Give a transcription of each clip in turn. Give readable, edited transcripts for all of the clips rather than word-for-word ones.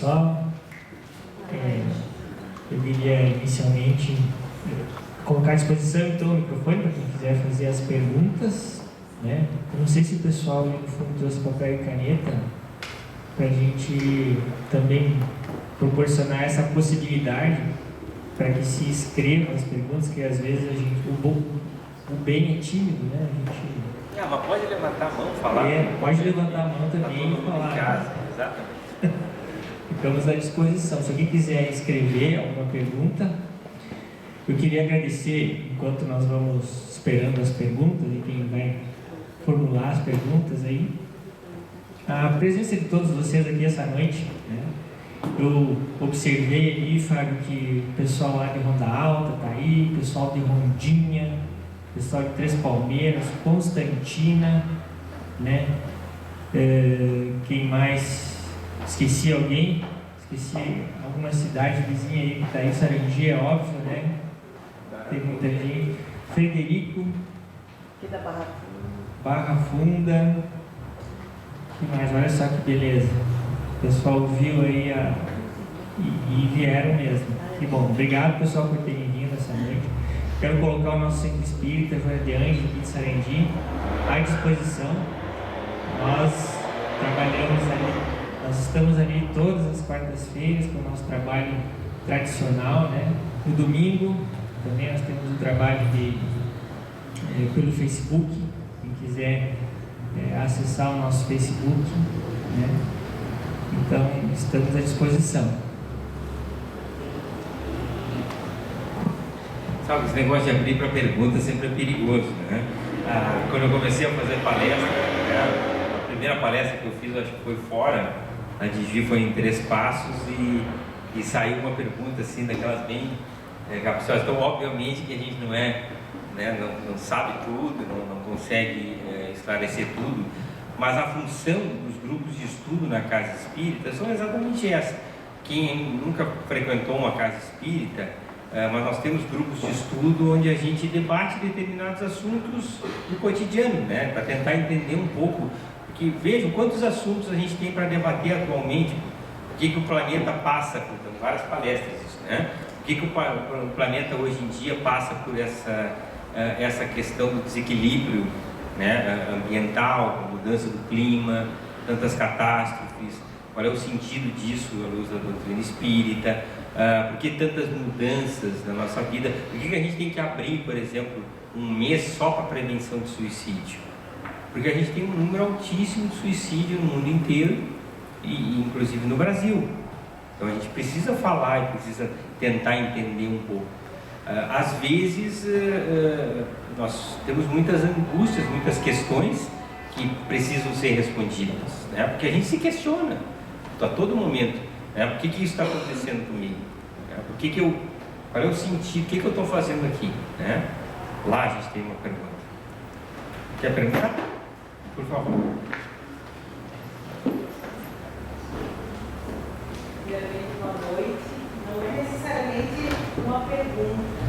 pessoal. Eu queria inicialmente colocar à disposição então o microfone para quem quiser fazer as perguntas, né? Eu não sei se o pessoal ali no fundo trouxe papel e caneta para a gente também proporcionar essa possibilidade para que se escrevam as perguntas, que às vezes a gente, o bem é tímido, né? A gente... mas pode levantar a mão, falar. Pode levantar a mão também e falar. Casa, exatamente. Ficamos à disposição. Se alguém quiser escrever alguma pergunta, eu queria agradecer, enquanto nós vamos esperando as perguntas e quem vai formular as perguntas aí, a presença de todos vocês aqui essa noite, né? Eu observei ali, Fábio, que o pessoal lá de Ronda Alta está aí, o pessoal de Rondinha, o pessoal de Três Palmeiras, Constantina, né? Quem mais? Esqueci alguém? Esqueci alguma cidade vizinha aí que está aí, Sarandi, é óbvio, né? Tem muita gente. Frederico. Aqui da Barra Funda. O que mais? Olha só que beleza. O pessoal viu aí e vieram mesmo. Que bom. Obrigado, pessoal, por terem vindo essa noite. Quero colocar o nosso centro espírita, Joana de Anjos, aqui de Sarandi, à disposição. Nós trabalhamos ali, nós estamos ali todas as quartas-feiras com o nosso trabalho tradicional, né? No domingo também nós temos um trabalho pelo Facebook. Quem quiser acessar o nosso Facebook, né? Então estamos à disposição. Sabe, esse negócio de abrir para perguntas sempre é perigoso, né? Quando eu comecei a fazer palestra, a primeira palestra que eu fiz, acho que foi fora, a Digi foi em 3 passos e saiu uma pergunta assim, daquelas bem capciosas. Então, obviamente que a gente não é, né, não sabe tudo, não consegue esclarecer tudo, mas a função dos grupos de estudo na casa espírita são exatamente essa. Quem nunca frequentou uma casa espírita, mas nós temos grupos de estudo onde a gente debate determinados assuntos do cotidiano, né, para tentar entender um pouco, porque vejam quantos assuntos a gente tem para debater atualmente, o que o planeta passa por várias palestras, isso, né? O que o planeta hoje em dia passa por essa questão do desequilíbrio, né, ambiental, a mudança do clima, tantas catástrofes, qual é o sentido disso à luz da doutrina espírita, por que tantas mudanças na nossa vida, por que a gente tem que abrir, por exemplo, um mês só para prevenção de suicídio? Porque a gente tem um número altíssimo de suicídio no mundo inteiro, e inclusive no Brasil. Então a gente precisa falar e precisa tentar entender um pouco. Às vezes nós temos muitas angústias, muitas questões que precisam ser respondidas, né? Porque a gente se questiona a todo momento, né? Por que isso está acontecendo comigo? Qual é o sentido? O que eu estou fazendo aqui? Né? Lá a gente tem uma pergunta. Quer perguntar? Por favor. Boa noite. Não é necessariamente uma pergunta,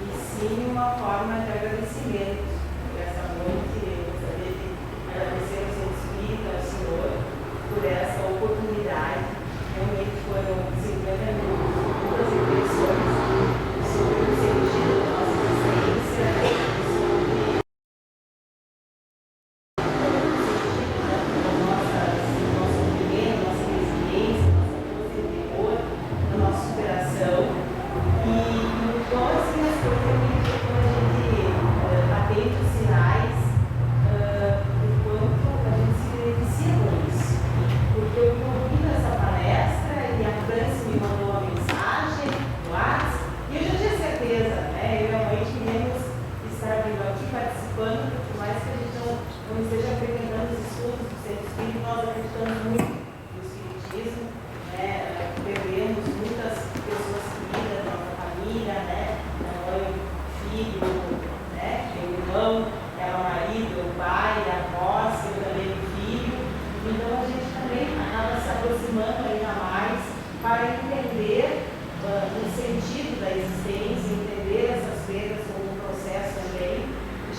e sim uma forma de agradecimento. Essa noite eu gostaria de agradecer ao Centro Espírita, ao senhor, por essa oportunidade. Realmente foram 50 minutos, muitas reflexões sobre o sentido da nossa existência, sobre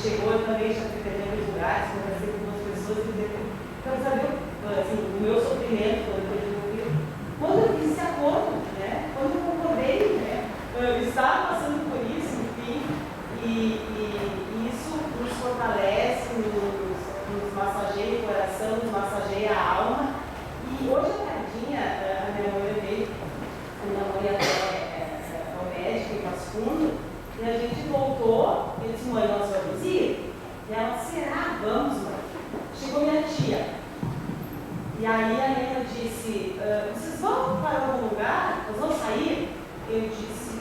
chegou também, já fui em lugares, conversei com algumas pessoas e quero saber, assim, o meu sofrimento quando eu tive um filho, aí a Helena disse, vocês vão para algum lugar? Nós vamos sair? Eu disse,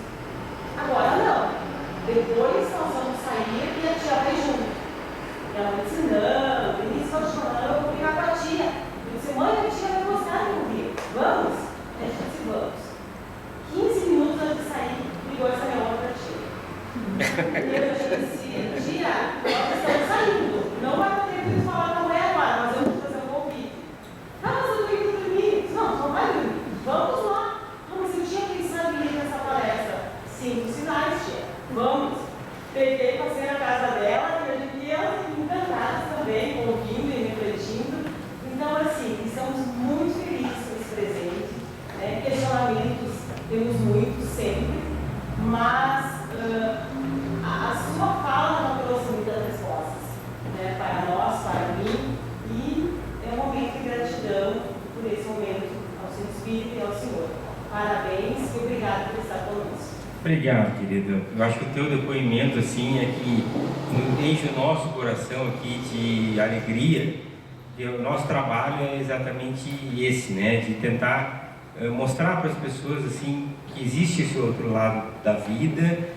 agora não. Depois nós vamos sair e a tia vai junto. E ela disse, não, no início da semana eu vou ficar com a tia. Eu disse, mãe, a tia vai gostar de ouvir. Vamos? A gente disse, vamos. 15 minutos antes de sair, ligou essa minha outra tia. E eu disse, tia, nós estamos saindo. Não vai ter que falar com a mãe agora, mas eu vou fazer um convite. Ah, mas eu tenho que dormir. Não, não vai dormir. Vamos lá. Não, mas eu tinha pensado em ir nessa palestra. 5 sinais, tia. Vamos. Peguei, passei na casa dela e elas encantadas também, ouvindo e refletindo. Então, assim, estamos muito felizes com esse presente. Né? Questionamentos temos muitos sempre, mas a sua fala não trouxe muitas respostas, né? Para nós, para mim, e é um momento de gratidão por esse momento ao seu Espírito e ao Senhor. Parabéns e obrigado por estar conosco. Obrigado, querido. Eu acho que o teu depoimento, assim, é que enche o nosso coração aqui de alegria. E o nosso trabalho é exatamente esse, né? De tentar mostrar para as pessoas, assim, que existe esse outro lado da vida,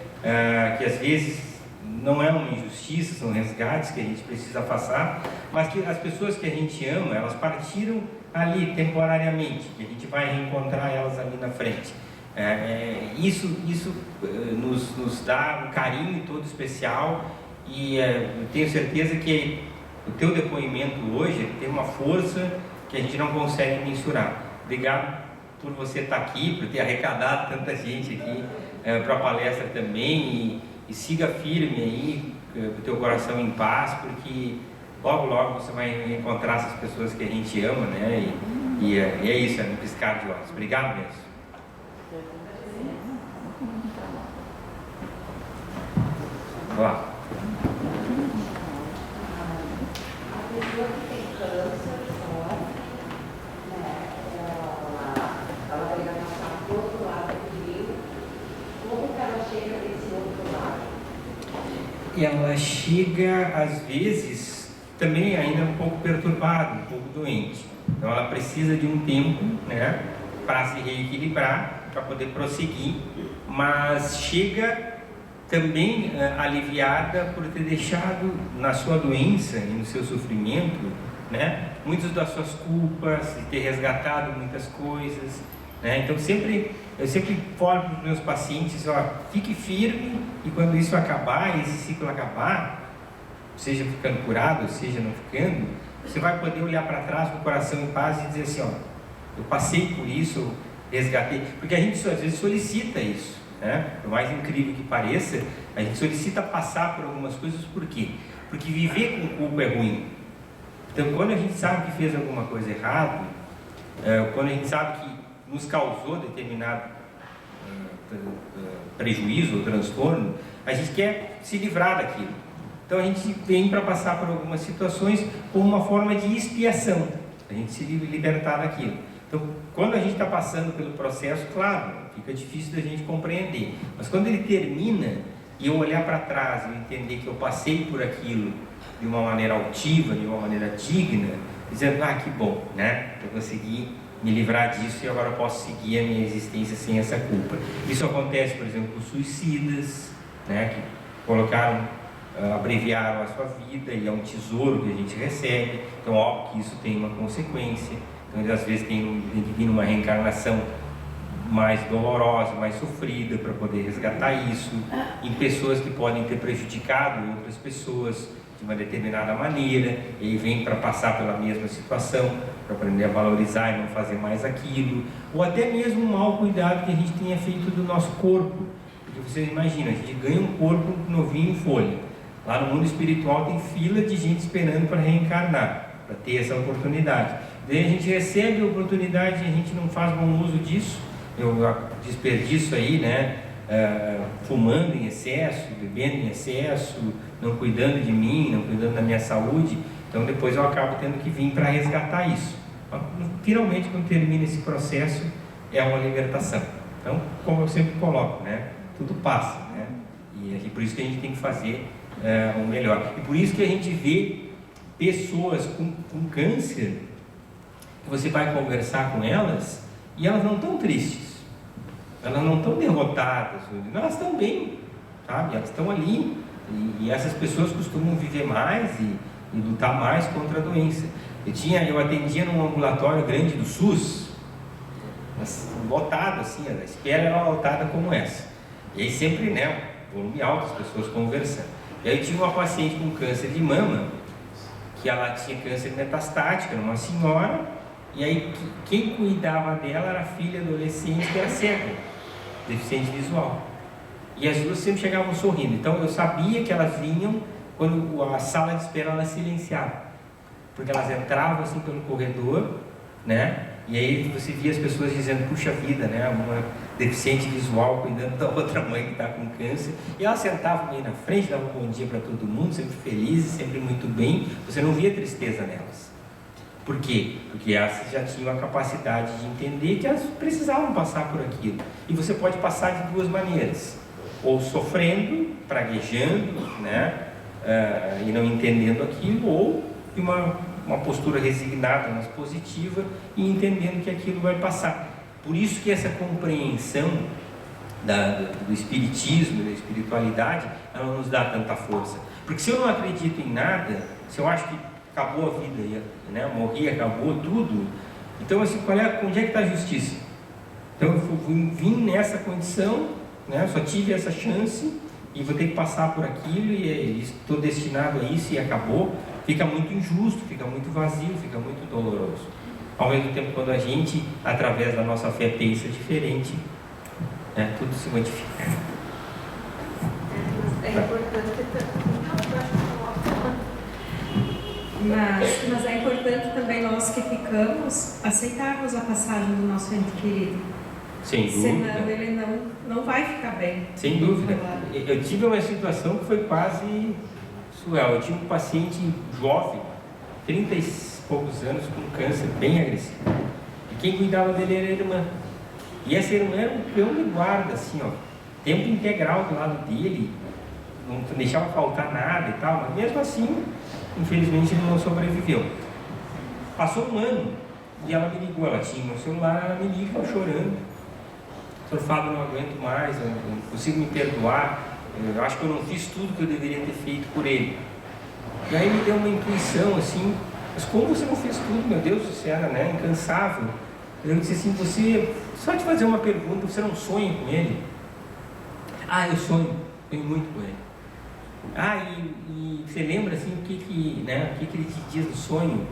que às vezes não é uma injustiça, são resgates que a gente precisa passar, mas que as pessoas que a gente ama, elas partiram ali temporariamente, que a gente vai reencontrar elas ali na frente. Isso nos dá um carinho todo especial e eu tenho certeza que o teu depoimento hoje tem uma força que a gente não consegue mensurar. Obrigado por você estar aqui, por ter arrecadado tanta gente aqui para a palestra também e siga firme aí, com o teu coração em paz, porque logo você vai encontrar essas pessoas que a gente ama, né? E é isso, é um piscar de olhos. Obrigado mesmo. Lá. A pessoa que tem câncer, ela vai passar do outro lado do rio. Como que ela chega desse outro lado? Ela chega, às vezes, também ainda um pouco perturbada, um pouco doente. Então ela precisa de um tempo, né, para se reequilibrar, para poder prosseguir, mas chega também aliviada por ter deixado na sua doença e no seu sofrimento, né, muitas das suas culpas, de ter resgatado muitas coisas, né? Então eu sempre falo para os meus pacientes, fique firme e quando isso acabar, esse ciclo acabar, seja ficando curado, seja não ficando, você vai poder olhar para trás com o coração em paz e dizer assim, eu passei por isso, eu resgatei, porque a gente às vezes solicita isso. Por mais incrível que pareça, a gente solicita passar por algumas coisas, por quê? Porque viver com culpa é ruim. Então, quando a gente sabe que fez alguma coisa errada, quando a gente sabe que nos causou determinado prejuízo ou transtorno, a gente quer se livrar daquilo. Então, a gente vem para passar por algumas situações como uma forma de expiação, a gente se libertar daquilo. Então, quando a gente está passando pelo processo, claro, fica difícil da gente compreender. Mas quando ele termina e eu olhar para trás e entender que eu passei por aquilo de uma maneira altiva, de uma maneira digna, dizendo, que bom, né? Eu consegui me livrar disso e agora eu posso seguir a minha existência sem essa culpa. Isso acontece, por exemplo, com suicidas, né? Que colocaram, abreviaram a sua vida e é um tesouro que a gente recebe. Então, óbvio que isso tem uma consequência. Então, às vezes tem que vir numa reencarnação mais dolorosa, mais sofrida, para poder resgatar isso, em pessoas que podem ter prejudicado outras pessoas de uma determinada maneira, e aí vem para passar pela mesma situação, para aprender a valorizar e não fazer mais aquilo, ou até mesmo um mau cuidado que a gente tenha feito do nosso corpo, porque você imagina, a gente ganha um corpo novinho em folha, lá no mundo espiritual tem fila de gente esperando para reencarnar, para ter essa oportunidade. Daí a gente recebe a oportunidade e a gente não faz bom uso disso, eu desperdiço aí, né, fumando em excesso, bebendo em excesso, não cuidando de mim, não cuidando da minha saúde, então depois eu acabo tendo que vir para resgatar isso. Finalmente, quando termina esse processo, é uma libertação. Então, como eu sempre coloco, né, tudo passa, né, e por isso que a gente tem que fazer o melhor. E por isso que a gente vê pessoas com câncer você vai conversar com elas e elas não estão tristes, elas não estão derrotadas, elas estão bem, sabe? Elas estão ali, e essas pessoas costumam viver mais e lutar mais contra a doença. Eu atendia num ambulatório grande do SUS, lotado assim, a espera era lotada como essa, e aí sempre, né, volume alto, as pessoas conversando. E aí eu tinha uma paciente com câncer de mama, que ela tinha câncer metastático, era uma senhora, e aí quem cuidava dela era a filha adolescente que era cega, deficiente visual. E as duas sempre chegavam sorrindo. Então eu sabia que elas vinham quando a sala de espera ela silenciava, porque elas entravam assim pelo corredor, né? E aí você via as pessoas dizendo, puxa vida, né? Uma deficiente visual cuidando da outra mãe que está com câncer. E elas sentavam meio na frente, davam um bom dia para todo mundo, sempre felizes, sempre muito bem. Você não via tristeza nelas. Por quê? Porque elas já tinham a capacidade de entender que elas precisavam passar por aquilo. E você pode passar de duas maneiras. Ou sofrendo, praguejando, né? E não entendendo aquilo, ou de uma postura resignada, mas positiva, e entendendo que aquilo vai passar. Por isso que essa compreensão do espiritismo, da espiritualidade, ela não nos dá tanta força. Porque se eu não acredito em nada, se eu acho que acabou a vida, né? Morri, acabou tudo, então assim, onde é que está a justiça? Então eu vim nessa condição, né? Só tive essa chance e vou ter que passar por aquilo e estou destinado a isso e acabou. Fica muito injusto, fica muito vazio, fica muito doloroso. Ao mesmo tempo, quando a gente, através da nossa fé, pensa diferente, né, tudo se modifica. É importante mas é importante também nós que ficamos aceitarmos a passagem do nosso ente querido. Sem dúvida. Senão ele não vai ficar bem. Sem dúvida. Eu tive uma situação que foi quase surreal. Eu tinha um paciente jovem, 30 e poucos anos, com câncer bem agressivo. E quem cuidava dele era a irmã. E essa irmã era um cão de guarda, assim, ó, tempo integral do lado dele, não deixava faltar nada e tal, mas mesmo assim, infelizmente, ele não sobreviveu. Passou um ano e ela me ligou, ela tinha meu celular, ela me liga chorando. Sr. Fábio, não aguento mais, eu não consigo me perdoar, eu acho que eu não fiz tudo que eu deveria ter feito por ele. E aí me deu uma intuição assim, mas como você não fez tudo, meu Deus, você era, né, incansável. Eu disse assim, só te fazer uma pergunta, você não sonha com ele? Ah, eu sonho muito com ele. Ah, e você lembra assim o que ele te diz no sonho?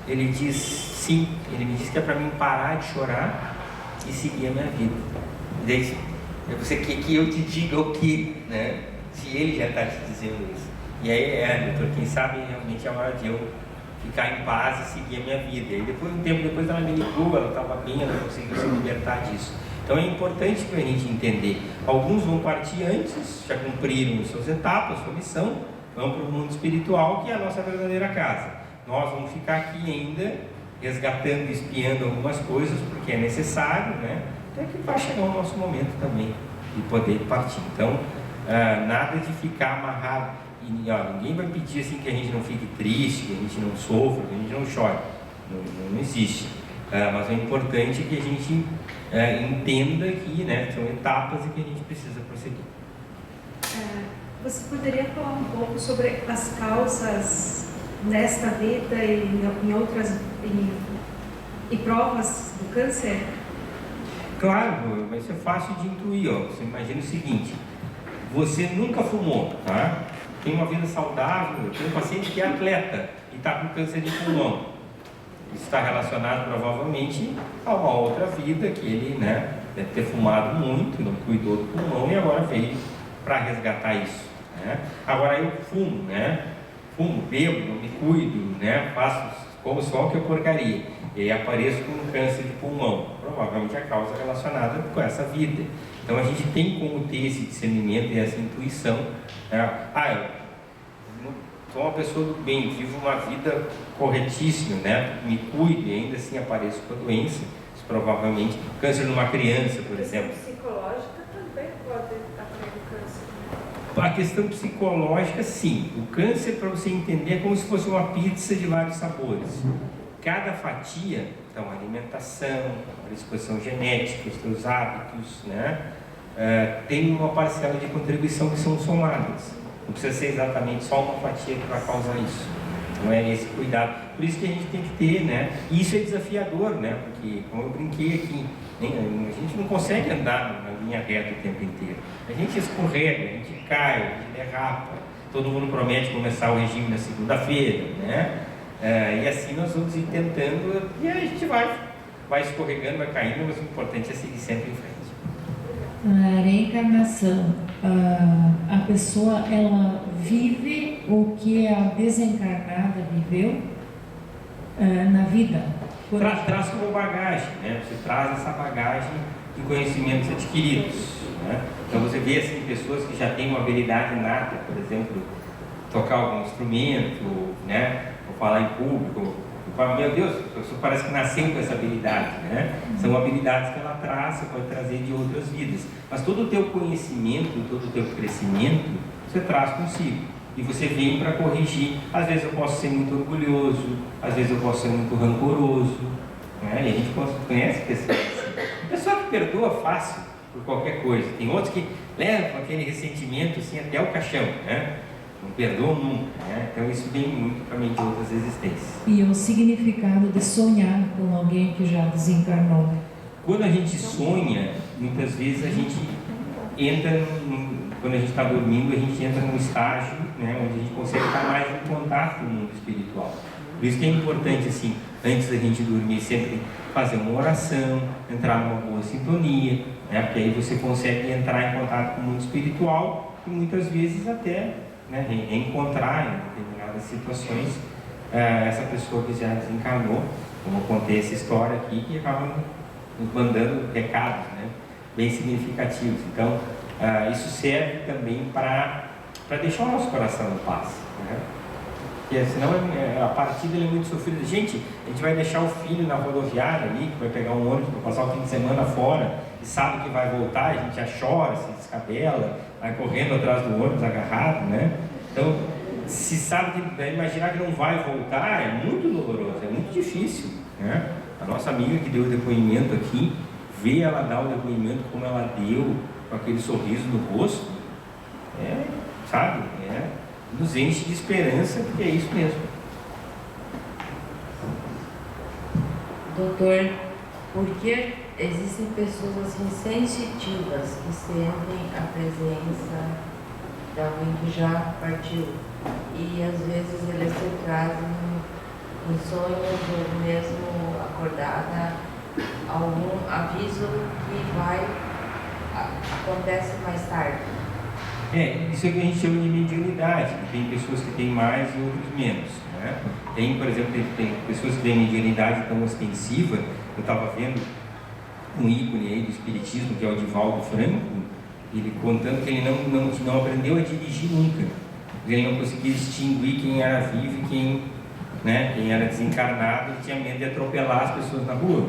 Ele diz sim, ele me diz que é para mim parar de chorar e seguir a minha vida. E daí, você quer que eu te diga o que, né? Se ele já está te dizendo isso. E aí, doutor, quem sabe realmente é a hora de eu ficar em paz e seguir a minha vida. E depois, um tempo depois, ela me ligou, ela estava bem, ela conseguiu se libertar disso. Então é importante para a gente entender. Alguns vão partir antes, já cumpriram suas etapas, sua missão, vão para o mundo espiritual, que é a nossa verdadeira casa. Nós vamos ficar aqui ainda, resgatando e espiando algumas coisas, porque é necessário, né? Até que vai chegar o nosso momento também de poder partir. Então, nada de ficar amarrado. E, ninguém vai pedir assim que a gente não fique triste, que a gente não sofra, que a gente não chore. Não existe. Mas o importante é que a gente entenda que, né, são etapas e que a gente precisa prosseguir. Você poderia falar um pouco sobre as causas nesta vida e em outras e provas do câncer? Claro, vai ser fácil de intuir. Você imagina o seguinte: você nunca fumou, tá? Tem uma vida saudável, tem um paciente que é atleta e está com câncer de pulmão. Isso está relacionado provavelmente a uma outra vida que ele, né, deve ter fumado muito, não cuidou do pulmão e agora veio para resgatar isso, né? Agora eu fumo, né? Fumo, bebo, não me cuido, né? Faço como só que eu porcaria. E aí apareço com um câncer de pulmão. Provavelmente a causa relacionada com essa vida. Então a gente tem como ter esse discernimento e essa intuição, né? Eu sou uma pessoa do bem, vivo uma vida corretíssima, né? Me cuido e ainda assim apareço com a doença. Isso, provavelmente, câncer numa criança, por exemplo. A questão psicológica também pode atrair o câncer. A questão psicológica, sim. O câncer, para você entender, é como se fosse uma pizza de vários sabores. Cada fatia Então, alimentação, predisposição genética, os teus hábitos, né? Tem uma parcela de contribuição que são somadas. Não precisa ser exatamente só uma fatia que vai causar isso. Então é esse cuidado. Por isso que a gente tem que ter, né? E isso é desafiador, né? Porque, como eu brinquei aqui, a gente não consegue andar na linha reta o tempo inteiro. A gente escorrega, a gente cai, a gente derrapa. Todo mundo promete começar o regime na segunda-feira, né? E assim nós vamos ir tentando e a gente vai escorregando, vai caindo, mas o importante é seguir sempre em frente. Na reencarnação, a pessoa ela vive o que a desencarnada viveu na vida. Traz como bagagem, né? Você traz essa bagagem de conhecimentos adquiridos, né? Então você vê assim, pessoas que já têm uma habilidade inata, por exemplo, tocar algum instrumento, né? Ou falar em público. Meu Deus, a pessoa parece que nasceu com essa habilidade, né? São habilidades que ela traz, você pode trazer de outras vidas. Mas todo o teu conhecimento, todo o teu crescimento, você traz consigo. E você vem para corrigir. Às vezes eu posso ser muito orgulhoso, às vezes eu posso ser muito rancoroso, né? E a gente conhece pessoas assim. Pessoa que perdoa fácil por qualquer coisa. Tem outros que levam aquele ressentimento assim até o caixão, né? Não perdoam nunca, né? Então isso vem muito também de outras existências. E o significado de sonhar com alguém que já desencarnou. Quando a gente sonha, muitas vezes a gente entra, quando a gente está dormindo, a gente entra num estágio, né, onde a gente consegue estar mais em contato com o mundo espiritual. Por isso que é importante, assim, antes da gente dormir, sempre fazer uma oração, entrar numa boa sintonia, né, porque aí você consegue entrar em contato com o mundo espiritual e muitas vezes até, né, reencontrar em determinadas situações essa pessoa que já desencarnou, como eu contei essa história aqui, que acaba nos mandando recados, né, bem significativos. Então, isso serve também para deixar o nosso coração em paz, né? Porque senão a partida é muito sofrida. Gente, a gente vai deixar o filho na rodoviária ali, que vai pegar um ônibus para passar o fim de semana fora, e sabe que vai voltar, a gente já chora, se descabela, vai correndo atrás do ônibus agarrado, né? Então, se sabe que imaginar que não vai voltar é muito doloroso, é muito difícil, né? A nossa amiga que deu o depoimento aqui, ver ela dar o depoimento como ela deu, com aquele sorriso no rosto, sabe? Nos enche de esperança, porque é isso mesmo. Doutor, por que existem pessoas assim sensitivas que sentem a presença de alguém que já partiu? E às vezes eles se trazem em sonhos ou mesmo acordada algum aviso que acontece mais tarde. Isso é o que a gente chama de mediunidade. Tem pessoas que têm mais e outros menos, né? Tem, por exemplo, tem pessoas que têm mediunidade tão ostensiva. Eu estava vendo um ícone aí do espiritismo, que é o Divaldo Franco, ele contando que ele não aprendeu a dirigir nunca. Ele não conseguia distinguir quem era vivo e quem era desencarnado, e tinha medo de atropelar as pessoas na rua,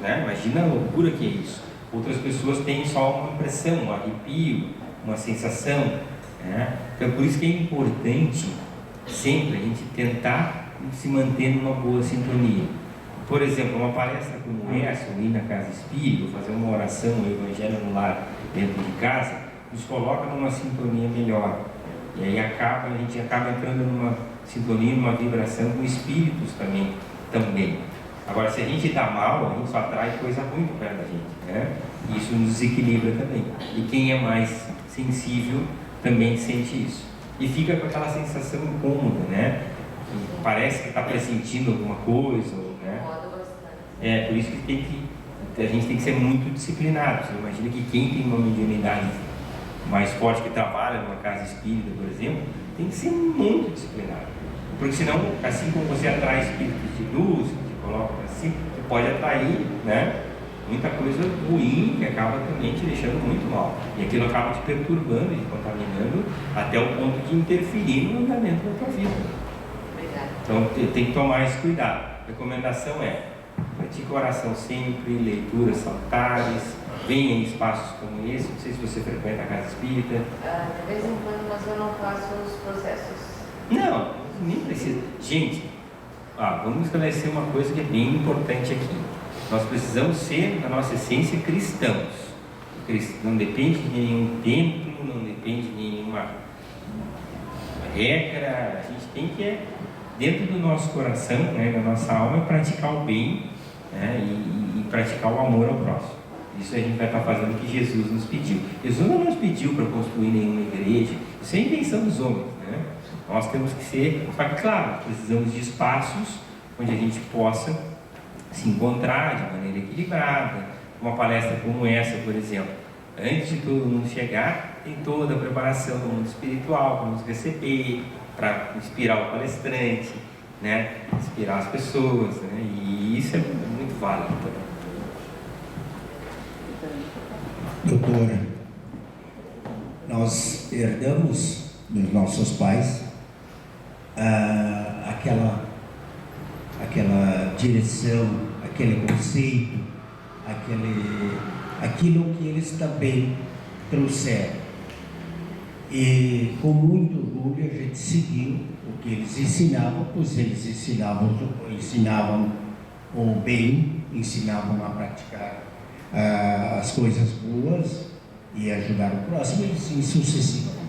né? Imagina a loucura que é isso. Outras pessoas têm só uma impressão, um arrepio, uma sensação, né? Então por isso que é importante sempre a gente tentar se manter numa boa sintonia. Por exemplo, uma palestra como essa, ou ir na casa espírita, fazer uma oração, um evangelho no lar dentro de casa, nos coloca numa sintonia melhor. E aí a gente acaba entrando numa sintonia, numa vibração com espíritos também. Agora, se a gente está mal, a gente só atrai coisa ruim para perto da gente, né? E isso nos desequilibra também. E quem é mais sensível também sente isso. E fica com aquela sensação incômoda, né? Que parece que está pressentindo alguma coisa, né? Por isso que a gente tem que ser muito disciplinado. Você imagina que quem tem uma mediunidade mais forte, que trabalha numa casa espírita, por exemplo, tem que ser muito disciplinado. Porque senão, assim como você atrai espíritos de luz, coloca assim, você pode atrair, né, muita coisa ruim que acaba também te deixando muito mal. E aquilo acaba te perturbando e te contaminando até o ponto de interferir no andamento da tua vida. Obrigada. Então tem que tomar esse cuidado. A recomendação pratique oração sempre, leituras salutares, venha em espaços como esse. Não sei se você frequenta a casa espírita. De vez em quando, mas eu não faço os processos. Não, nem precisa. Gente, Vamos esclarecer uma coisa que é bem importante aqui. Nós precisamos ser, na nossa essência, cristãos. Não depende de nenhum templo, não depende de nenhuma regra. A gente tem que, dentro do nosso coração, né, da nossa alma, praticar o bem, né, e praticar o amor ao próximo. Isso a gente vai estar fazendo o que Jesus nos pediu. Jesus não nos pediu para construir nenhuma igreja. Isso é invenção dos homens, né? Nós temos que ser, só que claro, precisamos de espaços onde a gente possa se encontrar de maneira equilibrada. Uma palestra como essa, por exemplo, antes de todo mundo chegar, tem toda a preparação do mundo espiritual para nos receber, para inspirar o palestrante, né? Inspirar as pessoas, né? E isso é muito válido também. Doutora, nós herdamos dos nossos pais aquela direção, aquele conceito, aquilo que eles também trouxeram. E com muito orgulho a gente seguiu o que eles ensinavam, pois eles ensinavam o bem, ensinavam a praticar as coisas boas e ajudar o próximo, e assim sucessivamente.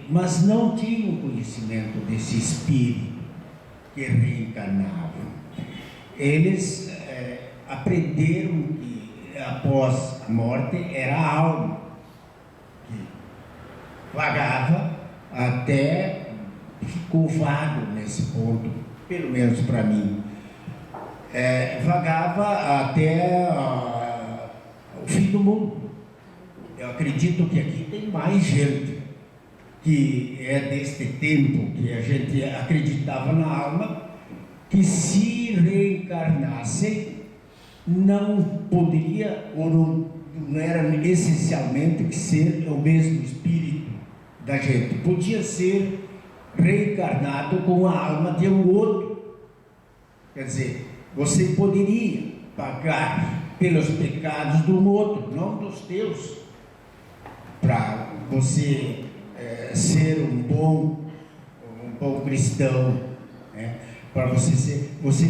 Mas não tinham conhecimento desse espírito que reencarnava. Eles aprenderam que após a morte era a alma que vagava, até ficou vago nesse ponto, pelo menos para mim. Vagava até o fim do mundo. Eu acredito que aqui tem mais gente que é deste tempo, que a gente acreditava na alma, que se reencarnasse não poderia, ou não era essencialmente que ser o mesmo espírito da gente. Podia ser reencarnado com a alma de um outro. Quer dizer, você poderia pagar pelos pecados do outro, não dos teus, para você ser um bom cristão, né? Para você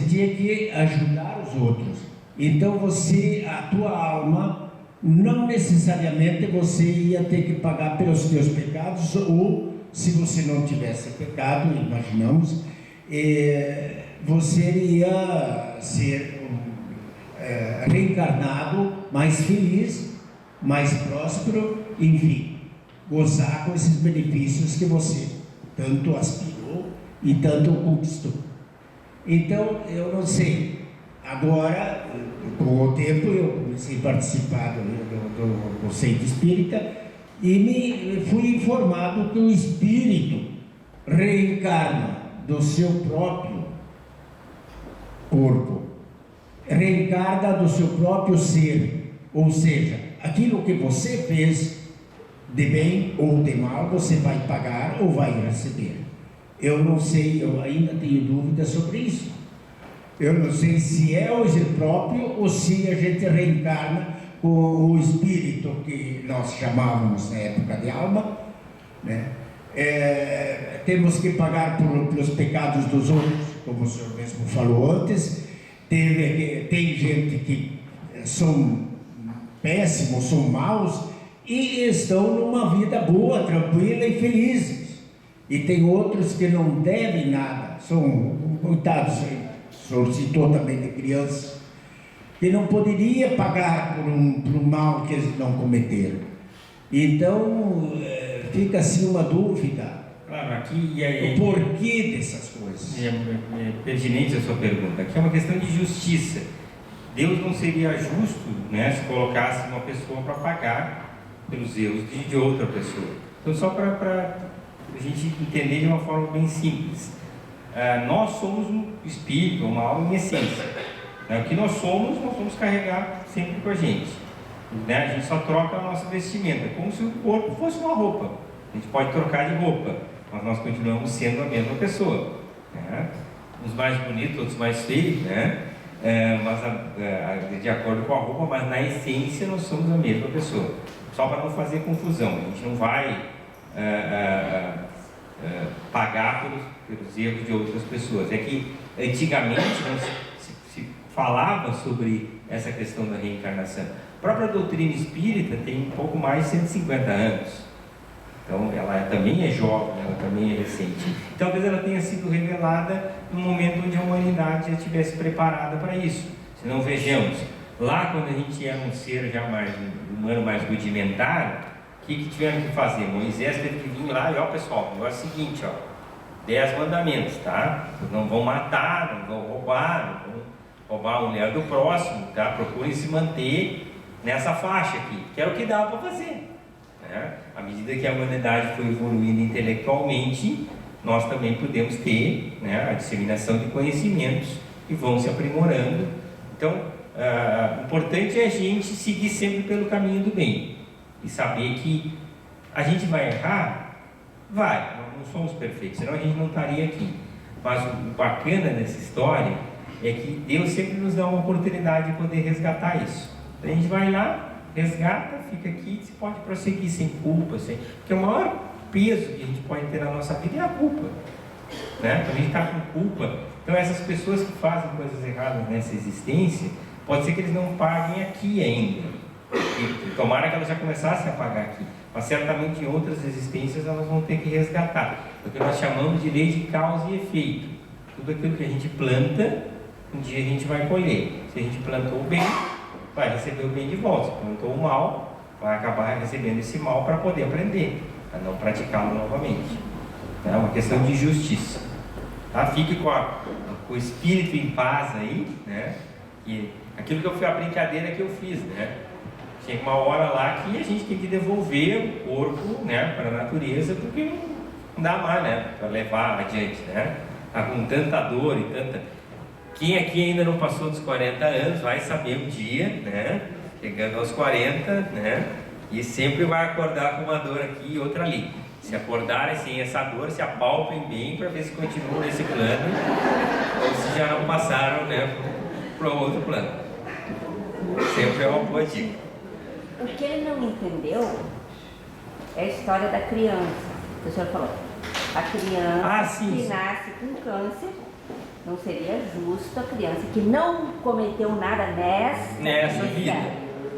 tinha que ajudar os outros. Então a tua alma, não necessariamente você ia ter que pagar pelos teus pecados, ou se você não tivesse pecado, imaginamos, você ia ser reencarnado mais feliz, mais próspero, enfim, gozar com esses benefícios que você tanto aspirou e tanto conquistou. Então, eu não sei, agora, com o tempo, eu comecei a participar do conceito espírita e me fui informado que o espírito reencarna do seu próprio corpo, reencarna do seu próprio ser, ou seja, aquilo que você fez de bem ou de mal, você vai pagar ou vai receber. Eu não sei, eu ainda tenho dúvidas sobre isso. Eu não sei se é o próprio ou se a gente reencarna com o espírito que nós chamávamos na época de alma, né? Temos que pagar pelos pecados dos outros, como o senhor mesmo falou antes. Tem gente que são péssimos, são maus e estão numa vida boa, tranquila e felizes. E tem outros que não devem nada, são coitados. O senhor citou também de crianças que não poderia pagar por um mal que eles não cometeram. Então fica assim uma dúvida. Claro, aqui o porquê dessas coisas. É pertinente a sua pergunta. Aqui é uma questão de justiça. Deus não seria justo, né, se colocasse uma pessoa para pagar pelos erros de outra pessoa. Então, só para a gente entender de uma forma bem simples, nós somos um espírito, uma alma em essência. O que nós vamos carregar sempre com a gente. Né? A gente só troca a nossa vestimenta, como se o corpo fosse uma roupa. A gente pode trocar de roupa, mas nós continuamos sendo a mesma pessoa. Né? Uns mais bonitos, outros mais feios, né? Mas de acordo com a roupa, mas na essência nós somos a mesma pessoa. Só para não fazer confusão, a gente não vai pagar pelos erros de outras pessoas. É que antigamente não se falava sobre essa questão da reencarnação. A própria doutrina espírita tem um pouco mais de 150 anos. Então ela também é jovem, ela também é recente. Talvez ela tenha sido revelada no momento onde a humanidade já estivesse preparada para isso. Se não, vejamos, lá quando a gente era um ser já mais humano, mais rudimentar, o que tiveram que fazer? Moisés teve que vir lá e, ó pessoal, o negócio é o seguinte, ó, 10 mandamentos, tá? Vocês não vão matar, não vão roubar, não vão roubar a mulher do próximo, tá? Procurem se manter nessa faixa aqui, que era o que dava para fazer, né? À medida que a humanidade foi evoluindo intelectualmente, nós também podemos ter, né, a disseminação de conhecimentos que vão se aprimorando. Então, o importante é a gente seguir sempre pelo caminho do bem e saber que a gente vai errar, vai, não somos perfeitos, senão a gente não estaria aqui. Mas o bacana dessa história é que Deus sempre nos dá uma oportunidade de poder resgatar isso. A gente vai lá, resgata, fica aqui, se pode prosseguir sem culpa, porque o maior peso que a gente pode ter na nossa vida é a culpa, né? Quando a gente está com culpa, então essas pessoas que fazem coisas erradas nessa existência, pode ser que eles não paguem aqui ainda, e tomara que elas já começassem a pagar aqui, mas certamente em outras existências elas vão ter que resgatar, porque nós chamamos de lei de causa e efeito. Tudo aquilo que a gente planta, um dia a gente vai colher. Se a gente plantou o bem, vai receber o bem de volta. Se plantou o mal, vai acabar recebendo esse mal para poder aprender, para não praticá-lo novamente. É uma questão de justiça. Tá? Fique com o espírito em paz aí, né? E aquilo que eu fui a brincadeira que eu fiz, né? Chega uma hora lá que a gente tem que devolver o corpo, né, para a natureza, porque não dá mais, né, para levar adiante, né? Tá com tanta dor e tanta... Quem aqui ainda não passou dos 40 anos vai saber um dia, né? Chegando aos 40, né? E sempre vai acordar com uma dor aqui e outra ali. Se acordarem sem essa dor, se apalpem bem para ver se continuam nesse plano ou se já não passaram, né, para o outro plano. Sempre é uma boa dica. O que ele não entendeu é a história da criança. O senhor falou, a criança que nasce com câncer, não seria justo a criança que não cometeu nada nessa vida,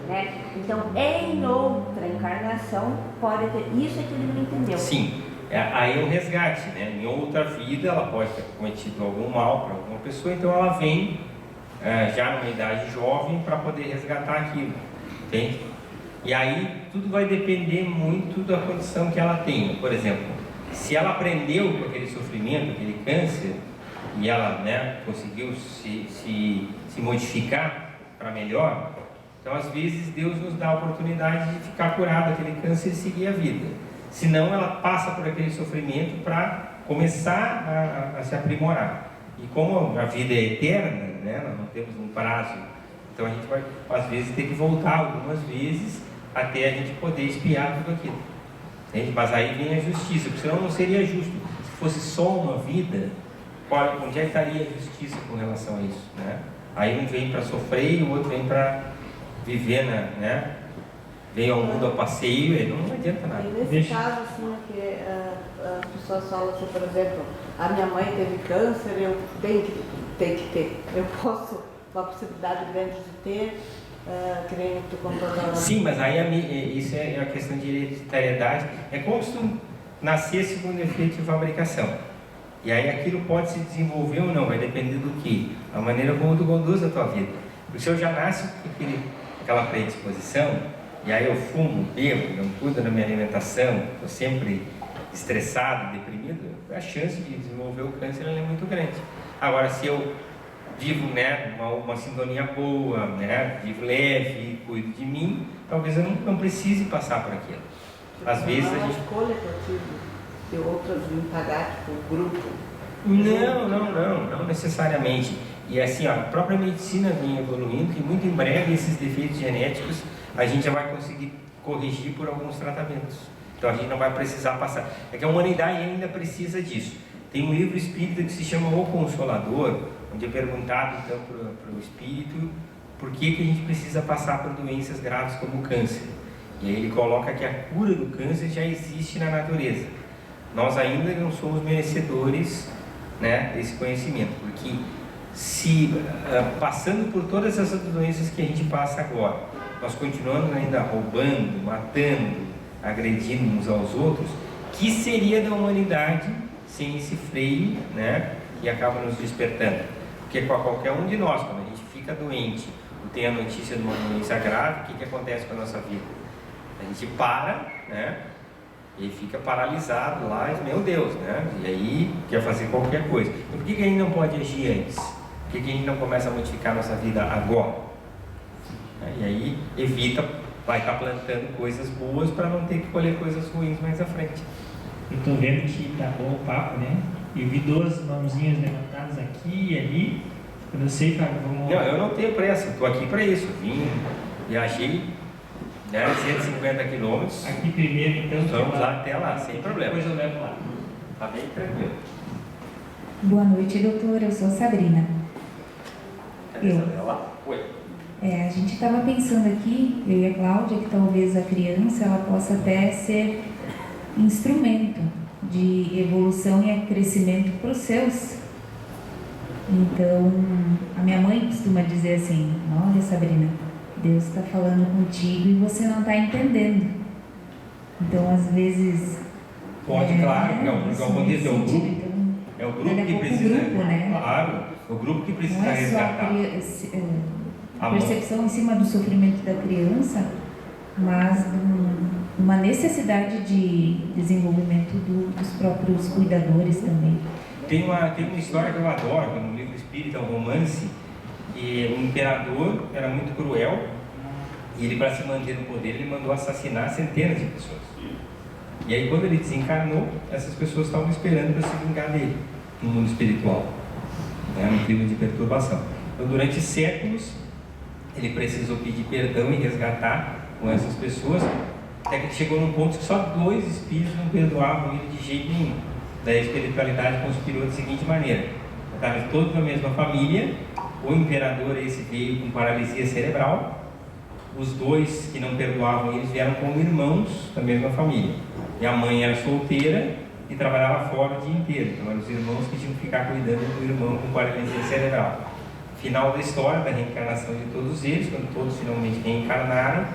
né? Então, em outra encarnação, pode ter. Isso é que ele não entendeu. Sim, aí é um resgate, né? Em outra vida, ela pode ter cometido algum mal para alguma pessoa, então ela vem já numa idade jovem para poder resgatar aquilo, entende? E aí tudo vai depender muito da condição que ela tem. Por exemplo, se ela aprendeu com aquele sofrimento, aquele câncer, e ela, né, conseguiu se modificar para melhor, então às vezes Deus nos dá a oportunidade de ficar curado daquele câncer e seguir a vida. Senão ela passa por aquele sofrimento para começar a se aprimorar. E como a vida é eterna, né, nós não temos um prazo, então a gente vai às vezes ter que voltar algumas vezes até a gente poder expiar tudo aquilo. Entende? Mas aí vem a justiça, porque senão não seria justo. Se fosse só uma vida, onde é que estaria a justiça com relação a isso, né? Aí um vem para sofrer e o outro vem para viver, né? Vem ao mundo a passeio e não adianta nada. E nesse caso, assim, que as pessoas falam assim, por exemplo, a minha mãe teve câncer, eu tenho que ter. Eu posso, uma possibilidade grande de ter, que nem tu contou. Sim, mas aí isso é a questão de hereditariedade. É como se tu nascesse com defeito de fabricação. E aí aquilo pode se desenvolver ou não, vai depender do que? A maneira como tu conduz a tua vida. Porque se eu já nasço com aquela predisposição, e aí eu fumo, bebo, não cuido da minha alimentação, estou sempre estressado, deprimido, a chance de desenvolver o câncer é muito grande. Agora, se eu vivo, né, uma sintonia boa, né, vivo leve, cuido de mim, talvez eu não precise passar por aquilo. Às vezes a gente... escolha que eu tive de outras vêm pagar, tipo, o grupo? Não necessariamente. E assim, ó, a própria medicina vem evoluindo e muito em breve esses defeitos genéticos a gente já vai conseguir corrigir por alguns tratamentos. Então a gente não vai precisar passar. É que a humanidade ainda precisa disso. Tem um livro espírita que se chama O Consolador, onde é perguntado então para o espírito por que a gente precisa passar por doenças graves como o câncer. E aí ele coloca que a cura do câncer já existe na natureza. nós ainda não somos merecedores, né, desse conhecimento, porque se passando por todas essas doenças que a gente passa agora, nós continuamos ainda roubando, matando, agredindo uns aos outros, que seria da humanidade sem esse freio, né, que acaba nos despertando? Porque com qualquer um de nós, quando a gente fica doente ou tem a notícia de uma doença grave, o que acontece com a nossa vida? A gente para, né, e fica paralisado lá, e, meu Deus, né, e aí quer fazer qualquer coisa. E por que a gente não pode agir antes? Por que a gente não começa a modificar a nossa vida agora? E aí evita, vai estar plantando coisas boas para não ter que colher coisas ruins mais à frente. Eu estou vendo que tá bom o papo, né? Eu vi 2 mãozinhas levantadas aqui e ali. Eu não sei, cara, vamos... Não, eu não tenho pressa, estou aqui para isso. Vim, viajei, né, 150 quilômetros. Aqui primeiro, então. Vamos lá até lá, sem problema. Depois eu levo lá. Tá bem tranquilo. Boa noite, doutora. Eu sou a Sabrina. Cadê essa dela? Oi. A gente estava pensando aqui, eu e a Cláudia, que talvez a criança ela possa até ser instrumento de evolução e crescimento para os seus. Então, a minha mãe costuma dizer assim: olha, Sabrina, Deus está falando contigo e você não está entendendo. Então, às vezes... Pode, claro, não, vou dizer, é o grupo daqui a que pouco precisa... o grupo, né? Claro, o grupo que precisa Não é só resgatar. a percepção em cima do sofrimento da criança, mas uma necessidade de desenvolvimento dos próprios cuidadores também. Tem uma história que eu adoro, no livro espírita, um romance, que o imperador era muito cruel e ele, para se manter no poder, ele mandou assassinar centenas de pessoas. E aí, quando ele desencarnou, essas pessoas estavam esperando para se vingar dele no mundo espiritual, né, no clima de perturbação. Então, durante séculos, ele precisou pedir perdão e resgatar com essas pessoas, até que ele chegou num ponto que só 2 espíritos não perdoavam ele de jeito nenhum. Daí a espiritualidade conspirou da seguinte maneira: estavam todos na mesma família, o imperador esse veio com paralisia cerebral, os 2 que não perdoavam eles vieram como irmãos da mesma família, e a mãe era solteira e trabalhava fora o dia inteiro, então eram os irmãos que tinham que ficar cuidando do irmão com paralisia cerebral. Final da história da reencarnação de todos eles, quando todos finalmente reencarnaram,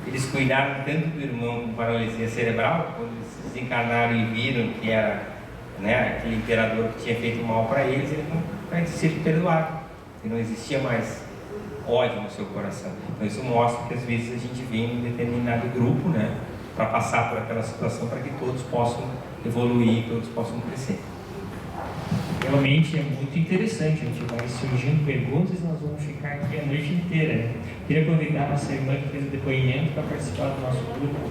eles cuidaram tanto do irmão com paralisia cerebral, quando eles se desencarnaram e viram que era, né, aquele imperador que tinha feito mal para eles se perdoaram, e não existia mais ódio no seu coração. Então isso mostra que às vezes a gente vem em um determinado grupo, né, para passar por aquela situação, para que todos possam evoluir, todos possam crescer. Realmente é muito interessante, a gente vai surgindo perguntas e nós vamos ficar aqui a noite inteira, né? Queria convidar a nossa irmã que fez o depoimento para participar do nosso grupo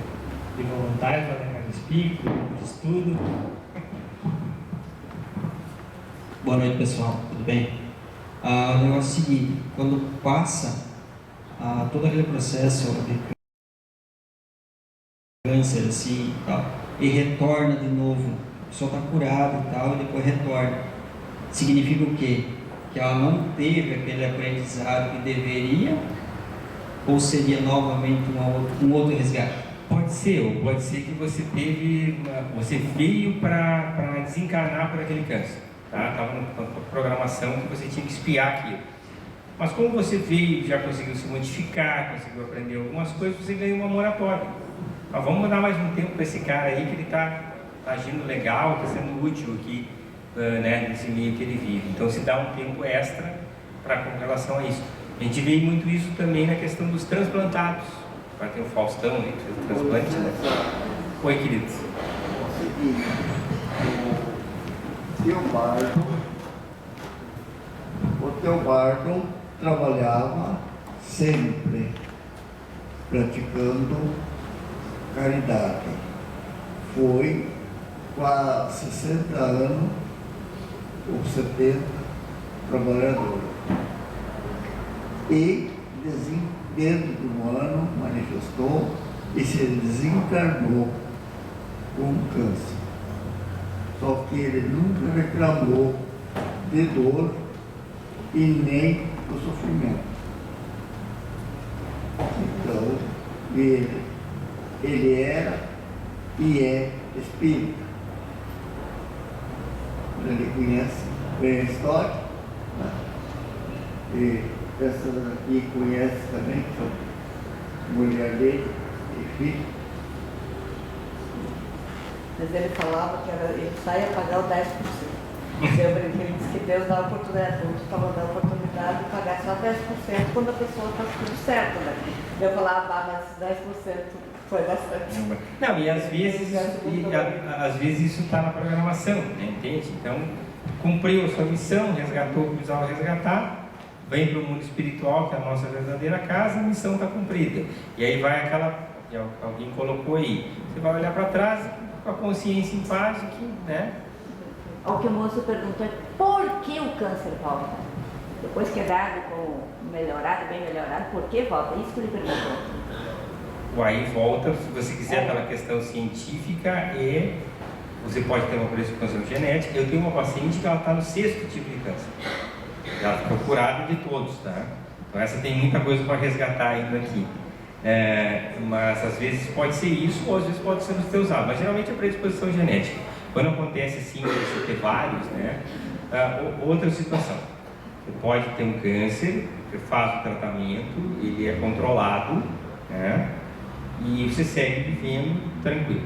de voluntários da Casa Espírita, grupo de estudo. Boa noite, pessoal, tudo bem? O negócio é o seguinte: quando passa todo aquele processo de câncer assim, tal, e retorna de novo, a pessoa está curada e tal, e depois retorna, significa o quê? Que ela não teve aquele aprendizado que deveria, ou seria novamente um outro resgate? Pode ser, ou pode ser que você veio para desencarnar por aquele câncer, tá? Estava na programação que você tinha que espiar aquilo. Mas como você veio, já conseguiu se modificar, conseguiu aprender algumas coisas, você ganhou uma moratória. Mas vamos dar mais um tempo para esse cara aí, que ele está agindo legal, está sendo útil aqui, né, nesse meio que ele vive. Então se dá um tempo extra com relação a isso. A gente vê muito isso também na questão dos transplantados. Agora tem o Faustão, né, que fez o transplante, né? Oi, querido. O Teobardo trabalhava sempre praticando caridade. Foi quase 60 anos ou 70 trabalhador. E dentro do ano manifestou e se desencarnou com câncer. Só que ele nunca reclamou de dor e nem do sofrimento. Então, ele era e é espírita. ele conhece bem a história, né? E essas aqui conhece também, que são mulher dele e filho. Mas ele falava que ele só ia pagar o 10%. Ele disse que Deus dá a oportunidade, a gente falou da oportunidade de pagar só 10% quando a pessoa está tudo certo, né? Eu falava, mas 10% foi bastante. Não, e às vezes isso está na programação, né? Entende? Então, cumpriu a sua missão, resgatou o que precisava resgatar, vem para o mundo espiritual, que é a nossa verdadeira casa, a missão está cumprida. E aí vai aquela, que alguém colocou aí, você vai olhar para trás com a consciência em paz, que, né? O que o moço perguntou é por que o câncer volta? Depois que é dado com melhorado, bem melhorado, por que volta? Isso que ele perguntou. Aí volta, se você quiser, pela questão científica, você pode ter uma predisposição genética. Eu tenho uma paciente que ela está no 6º tipo de câncer. Ela ficou curada de todos, tá? Então essa tem muita coisa para resgatar ainda aqui. Mas às vezes pode ser isso, ou às vezes pode ser nos teus hábitos. Mas geralmente é predisposição genética. Quando acontece assim, você ter vários, né? Outra situação. Você pode ter um câncer, você faz o tratamento, ele é controlado, né? E você segue vivendo tranquilo.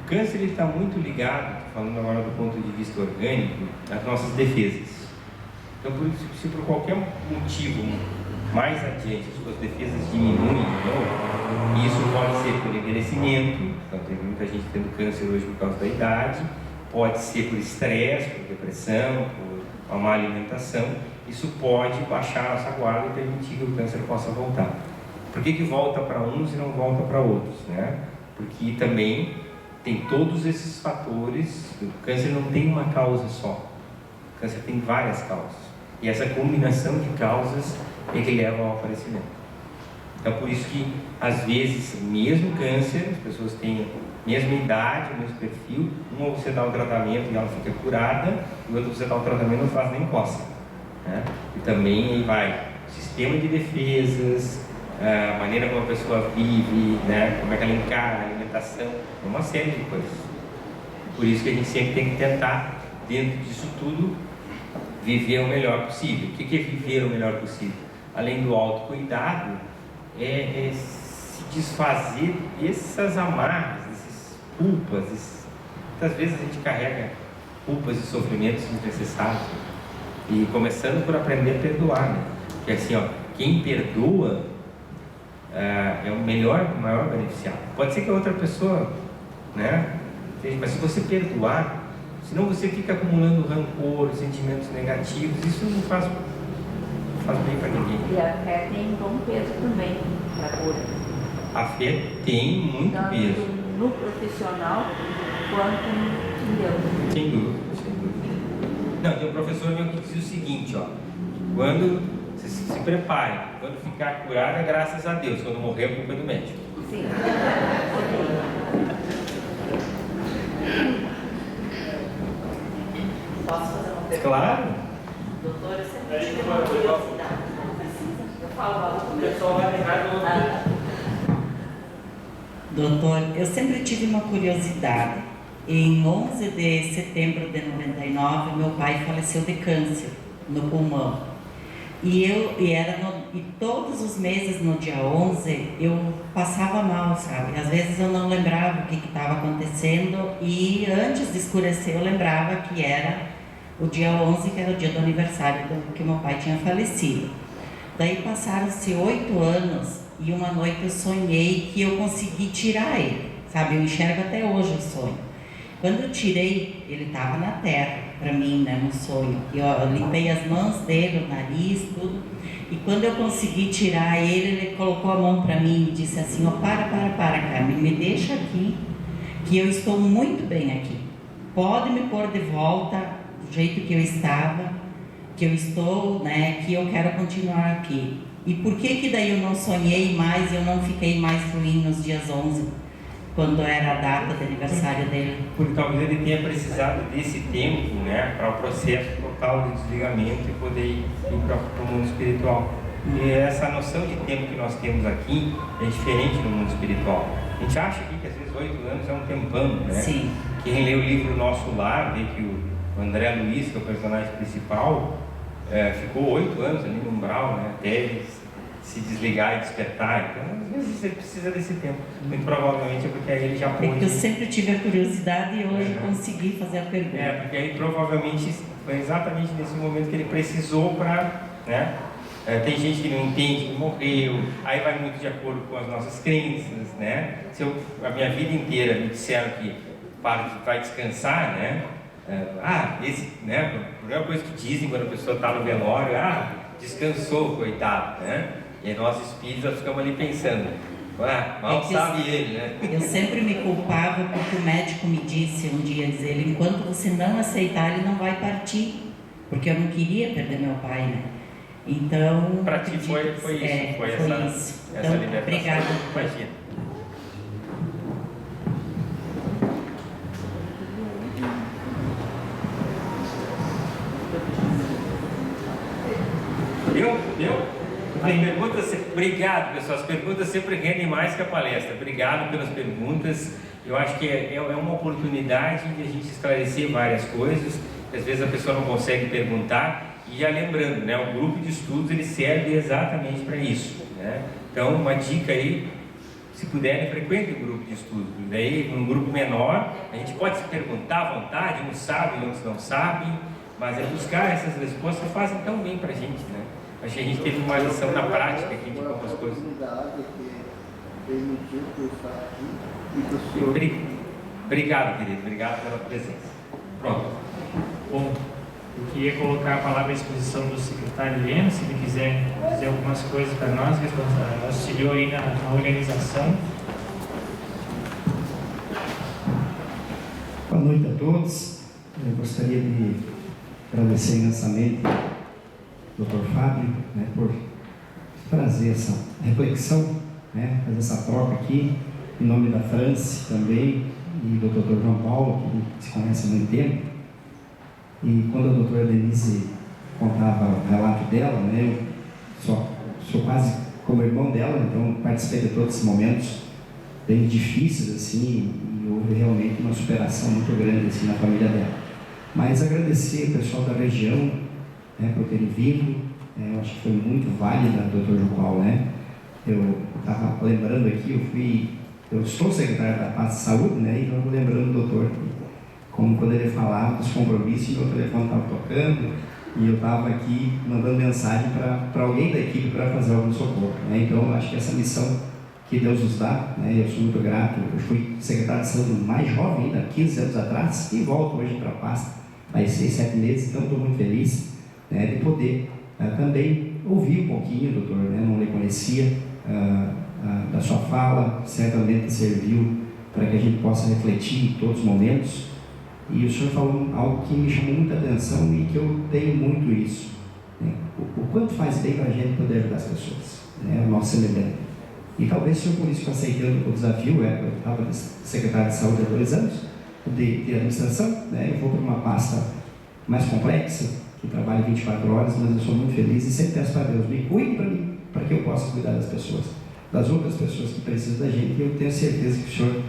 O câncer está muito ligado, falando agora do ponto de vista orgânico, às nossas defesas. Então, se por qualquer motivo mais adiante as suas defesas diminuem, então, isso pode ser por envelhecimento, então tem muita gente tendo câncer hoje por causa da idade, pode ser por estresse, por depressão, por uma má alimentação. Isso pode baixar a nossa guarda e permitir que o câncer possa voltar. Por que volta para uns e não volta para outros, né? Porque também tem todos esses fatores. O câncer não tem uma causa só, o câncer tem várias causas, e essa combinação de causas é que leva ao aparecimento. Então, por isso que às vezes, mesmo câncer, as pessoas têm a mesma idade, o mesmo perfil, uma você dá o tratamento e ela fica curada, e o outro você dá o tratamento e não faz nem coça, né? E também aí vai o sistema de defesas, a maneira como a pessoa vive, né? Como é que ela encara a alimentação, uma série de coisas. Por isso que a gente sempre tem que tentar, dentro disso tudo, viver o melhor possível. O que é viver o melhor possível? Além do autocuidado, é se desfazer dessas amarras, dessas culpas. Muitas vezes a gente carrega culpas e sofrimentos desnecessários. E começando por aprender a perdoar, né? Porque assim, ó, quem perdoa é o maior beneficiado. Pode ser que a outra pessoa, né? Mas se você perdoar, senão você fica acumulando rancor, sentimentos negativos, isso não faz bem para ninguém. E a fé tem um bom peso também para a cura. A fé tem muito tanto peso. No profissional quanto em Deus. Sem dúvida, sem dúvida. Não, tem um professor meu que diz o seguinte, ó, quando você se prepare, quando ficar curado é graças a Deus, quando morrer a culpa é do médico. Sim. Posso fazer uma pergunta? Claro. Doutora, eu sempre tive uma curiosidade. Não precisa, eu falo algo. O pessoal vai lembrar Doutor, eu sempre tive uma curiosidade. Em 11 de setembro de 99, meu pai faleceu de câncer no pulmão. E todos os meses, no dia 11, eu passava mal, sabe? Às vezes eu não lembrava o que estava acontecendo, e antes de escurecer eu lembrava que era o dia 11, que era o dia do aniversário que meu pai tinha falecido. Daí passaram-se 8 anos e uma noite eu sonhei que eu consegui tirar ele, sabe? Eu enxergo até hoje o sonho. Quando eu tirei, ele estava na terra, para mim, né, no sonho. Eu limpei as mãos dele, o nariz, tudo. E quando eu consegui tirar ele colocou a mão para mim e disse assim, ó, para, Carmen, me deixa aqui, que eu estou muito bem aqui. Pode me pôr de volta do jeito que eu estava, que eu estou, né, que eu quero continuar aqui. E por que daí eu não sonhei mais, eu não fiquei mais ruim nos dias 11? Quando era a data de aniversário dele. Porque talvez ele tenha precisado desse tempo, né, para o processo total de desligamento e poder ir para o mundo espiritual. E essa noção de tempo que nós temos aqui é diferente no mundo espiritual. A gente acha aqui que às vezes 8 anos é um tempão, né? Sim. Quem lê o livro Nosso Lar vê que o André Luiz, que é o personagem principal, ficou 8 anos ali no umbral, né, até ele se desligar e despertar. Então, às vezes você precisa desse tempo. Muito provavelmente é porque aí ele já pôde. Porque eu sempre tive a curiosidade e hoje consegui fazer a pergunta. Porque aí provavelmente foi exatamente nesse momento que ele precisou para, né? Tem gente que não entende que morreu, aí vai muito de acordo com as nossas crenças, né? Se a minha vida inteira me disseram que vai descansar, né? A primeira coisa que dizem quando a pessoa está no velório, descansou, coitado, né? E nós espíritas ficamos ali pensando, mal sabe ele, né? Eu sempre me culpava porque o médico me disse um dia, diz ele, enquanto você não aceitar, ele não vai partir, porque eu não queria perder meu pai, né? Então... Para ti foi isso, foi essa então, libertação. Obrigada. Imagina. Viu? As perguntas, obrigado, pessoal. As perguntas sempre rendem mais que a palestra. Obrigado pelas perguntas. Eu acho que é uma oportunidade de a gente esclarecer várias coisas. Às vezes a pessoa não consegue perguntar. E já lembrando, né, o grupo de estudos ele serve exatamente para isso, né? Então, uma dica aí, se puderem, frequente o grupo de estudos. Daí, num grupo menor, a gente pode se perguntar à vontade, uns sabem, outros não sabem, mas buscar essas respostas fazem tão bem para a gente, né? Acho que a gente teve uma lição na prática aqui de algumas coisas. Obrigado, querido. Obrigado pela presença. Pronto. Bom, eu queria colocar a palavra à disposição do secretário Leno, se ele quiser dizer algumas coisas para nós, auxiliou aí na organização. Boa noite a todos. Eu gostaria de agradecer imensamente ao Dr. Fábio, né, por trazer essa reflexão, né, fazer essa troca aqui, em nome da France também, e do Dr. João Paulo, que se conhece há muito tempo. E quando a doutora Denise contava o relato dela, né, eu sou quase como irmão dela, então participei de todos esses momentos bem difíceis, assim, e houve realmente uma superação muito grande assim, na família dela. Mas agradecer o pessoal da região, né, por terem vindo, eu acho que foi muito válida, Dr. João Paulo, né? Eu estava lembrando aqui, eu sou secretário da Paz de Saúde, né, e estava lembrando do doutor, como quando ele falava dos compromissos, meu telefone estava tocando e eu estava aqui mandando mensagem para alguém da equipe para fazer algum socorro, né? Então, eu acho que essa missão que Deus nos dá, né, eu sou muito grato. Eu fui secretário de saúde mais jovem ainda, 15 anos atrás, e volto hoje para a pasta, faz 6, 7 meses, então estou muito feliz, né, de poder também ouvir um pouquinho, doutor, né, não lhe conhecia, da sua fala, certamente serviu para que a gente possa refletir em todos os momentos. E o senhor falou algo que me chamou muita atenção e que eu tenho muito isso, né? O quanto faz bem para a gente poder ajudar as pessoas, né? O nosso semelhante. E talvez o senhor por isso que aceitando o desafio, eu estava secretário de saúde há 2 anos, de administração, né? Eu vou para uma pasta mais complexa, que trabalha 24 horas, mas eu sou muito feliz e sempre peço para Deus, me cuide para mim, para que eu possa cuidar das pessoas, das outras pessoas que precisam da gente, e eu tenho certeza que o senhor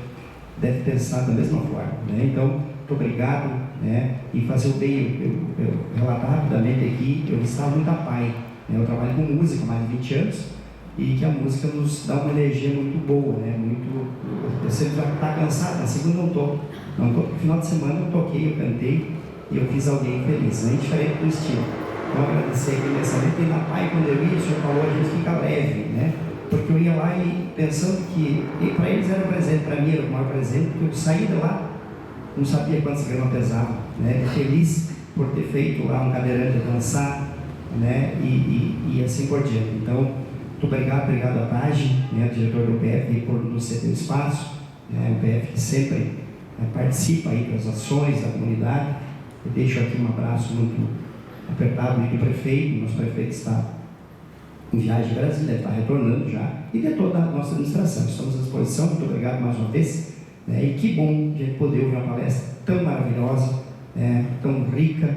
deve pensar da mesma forma, né? Então, muito obrigado, né? E fazer o bem, eu relatar rapidamente aqui, eu estava muito a pai, né? Eu trabalho com música há mais de 20 anos, e que a música nos dá uma energia muito boa, né? Eu sempre já está cansado, na segunda não estou, no final de semana eu toquei, eu cantei, e eu fiz alguém feliz, né? Diferente do estilo. Então, agradecer aqui imensamente, e na pai, quando eu ia, o senhor falou, a gente fica leve, né? Porque eu ia lá e pensando que, e para eles era um presente, para mim era o maior presente, porque eu saí de lá, não sabia quantos gramas pesava, né? Feliz por ter feito lá um cadeirante dançar, né? E assim por diante. Então, muito obrigado a Tagi, né, diretor do PF, por nos ceder o espaço, né? O PF que sempre participa aí das ações da comunidade. Eu deixo aqui um abraço muito apertado do prefeito, nosso prefeito está em viagem de Brasília, deve estar retornando já, e de toda a nossa administração. Estamos à disposição, muito obrigado mais uma vez, né? E que bom a gente poder ouvir uma palestra tão maravilhosa, tão rica,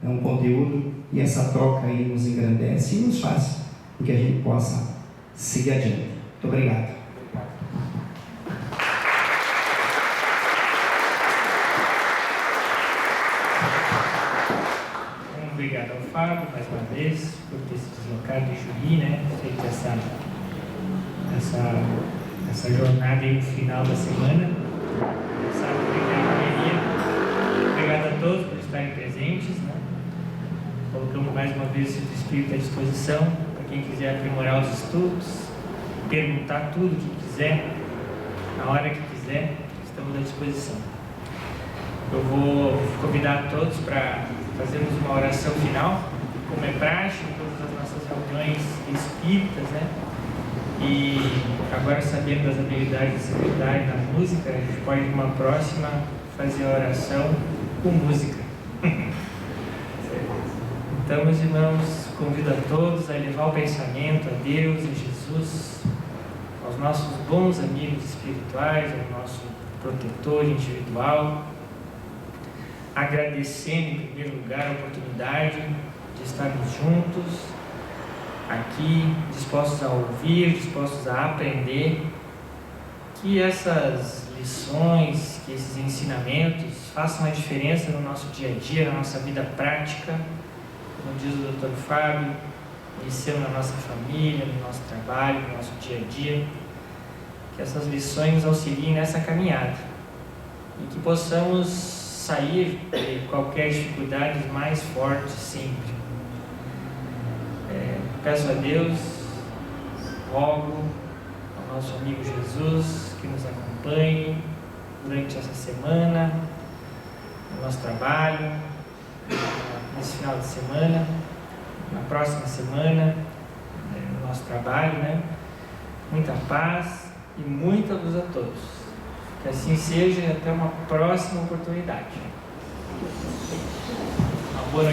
um conteúdo, e essa troca aí nos engrandece e nos faz com que a gente possa seguir adiante. Muito obrigado. obrigado ao Fábio, mais uma vez, por ter se deslocado de Juí, né? Feito essa jornada aí no final da semana. Sabe, obrigado a todos por estarem presentes, né? Colocamos mais uma vez o Espírito à disposição para quem quiser aprimorar os estudos, perguntar tudo o que quiser, na hora que quiser, estamos à disposição. Eu vou convidar todos para fazermos uma oração final, como é prático em todas as nossas reuniões espíritas, né? E agora, sabendo das habilidades do secretário na música, a gente pode, numa próxima, fazer a oração com música. Então, meus irmãos, convido a todos a elevar o pensamento a Deus, a Jesus, aos nossos bons amigos espirituais, ao nosso protetor individual, agradecendo em primeiro lugar a oportunidade de estarmos juntos aqui, dispostos a ouvir, dispostos a aprender, que essas lições, que esses ensinamentos façam a diferença no nosso dia a dia, na nossa vida prática, como diz o Dr. Fábio, iniciando na nossa família, no nosso trabalho, no nosso dia a dia, que essas lições nos auxiliem nessa caminhada e que possamos sair de qualquer dificuldade mais forte sempre. Peço a Deus, rogo ao nosso amigo Jesus que nos acompanhe durante essa semana, no nosso trabalho, nesse final de semana, na próxima semana, no nosso trabalho, né? Muita paz e muita luz a todos. Que assim seja e até uma próxima oportunidade. Uma boa noite.